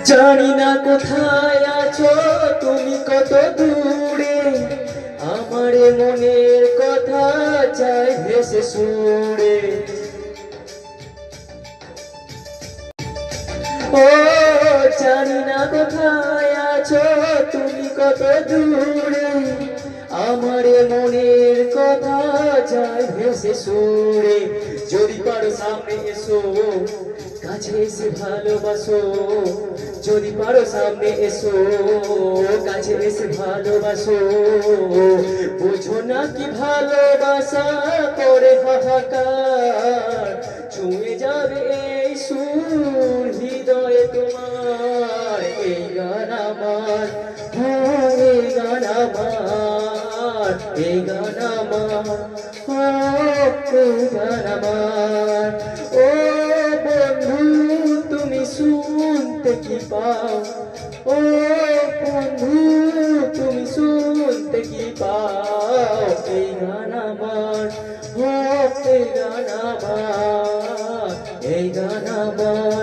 জানি না কোথায় আছো তুমি, কত দূরে, আমার মনের কথা চাই ভেসে সুরে। ও জানি না কোথায় আছো তুমি, কত দূরে, আমার মনের কথা চাই ভেসে সুরে। যদি পারো সামনে এসো, কাছে এসে ভালোবাসো, যদি পারো সামনে এসো, কাছে এসে ভালোবাসো। বুঝো না কি ভালোবাসা করে হাহাকার, ছুঁয়ে যাবে এই সুর হৃদয়ে তোমার। এই গান আমার, এই গান আমার, এই গান আমার, এই গান আমার। ও বন্ধু তুমি শুনতে কি পাও, ও বন্ধু তুমি শুনতে কি পাও। এই গান আমার, এই গান আমার, এই গান আমার।